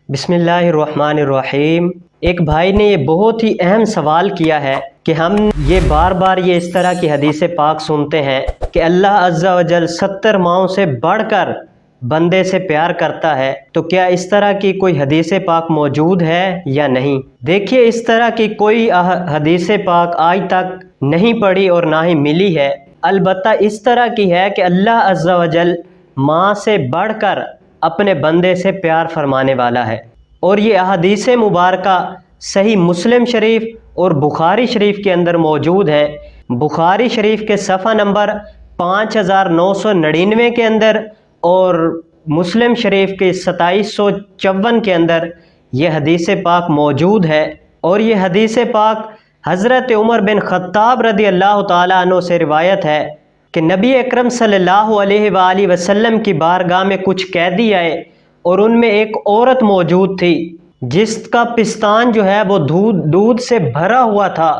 بسم اللہ الرحمن الرحیم۔ ایک بھائی نے یہ بہت ہی اہم سوال کیا ہے کہ ہم یہ بار بار اس طرح کی حدیث پاک سنتے ہیں کہ اللہ عز و جل 70 ماؤں سے بڑھ کر بندے سے پیار کرتا ہے، تو کیا اس طرح کی کوئی حدیث پاک موجود ہے یا نہیں؟ دیکھیے، اس طرح کی کوئی حدیث پاک آج تک نہیں پڑھی اور نہ ہی ملی ہے۔ البتہ اس طرح کی ہے کہ اللہ عز و جل ماں سے بڑھ کر اپنے بندے سے پیار فرمانے والا ہے، اور یہ احادیث مبارکہ صحیح مسلم شریف اور بخاری شریف کے اندر موجود ہے۔ بخاری شریف کے صفحہ نمبر 5999 کے اندر اور مسلم شریف کے 2754 کے اندر یہ حدیث پاک موجود ہے، اور یہ حدیث پاک حضرت عمر بن خطاب رضی اللہ تعالیٰ عنہ سے روایت ہے کہ نبی اکرم صلی اللہ علیہ وآلہ وسلم کی بارگاہ میں کچھ قیدی آئے، اور ان میں ایک عورت موجود تھی جس کا پستان جو ہے وہ دودھ سے بھرا ہوا تھا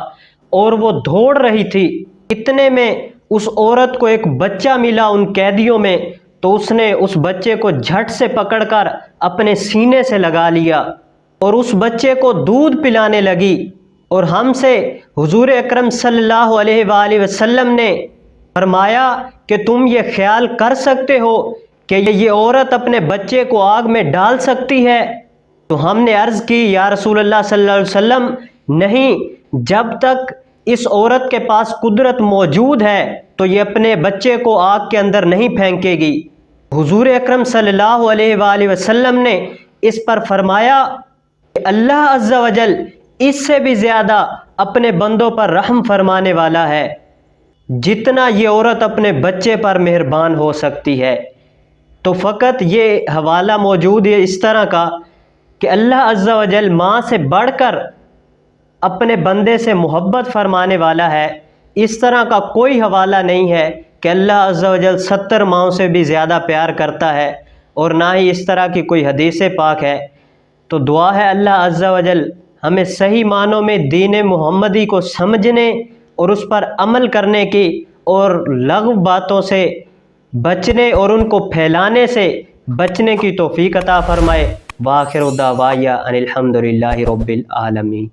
اور وہ دوڑ رہی تھی۔ اتنے میں اس عورت کو ایک بچہ ملا ان قیدیوں میں، تو اس نے اس بچے کو جھٹ سے پکڑ کر اپنے سینے سے لگا لیا اور اس بچے کو دودھ پلانے لگی، اور ہم سے حضور اکرم صلی اللہ علیہ وآلہ وسلم نے فرمایا کہ تم یہ خیال کر سکتے ہو کہ یہ عورت اپنے بچے کو آگ میں ڈال سکتی ہے؟ تو ہم نے عرض کی، یا رسول اللہ صلی اللہ علیہ وسلم، نہیں، جب تک اس عورت کے پاس قدرت موجود ہے تو یہ اپنے بچے کو آگ کے اندر نہیں پھینکے گی۔ حضور اکرم صلی اللہ علیہ وآلہ وسلم نے اس پر فرمایا کہ اللہ عز و جل اس سے بھی زیادہ اپنے بندوں پر رحم فرمانے والا ہے جتنا یہ عورت اپنے بچے پر مہربان ہو سکتی ہے۔ تو فقط یہ حوالہ موجود ہے اس طرح کا کہ اللہ عز و جل ماں سے بڑھ کر اپنے بندے سے محبت فرمانے والا ہے۔ اس طرح کا کوئی حوالہ نہیں ہے کہ اللہ عز و جل 70 ماؤں سے بھی زیادہ پیار کرتا ہے، اور نہ ہی اس طرح کی کوئی حدیث پاک ہے۔ تو دعا ہے اللہ عز و جل ہمیں صحیح معنوں میں دین محمدی کو سمجھنے اور اس پر عمل کرنے کی، اور لغو باتوں سے بچنے اور ان کو پھیلانے سے بچنے کی توفیق عطا فرمائے۔ وآخر دعوایا ان الحمد للہ رب العالمین۔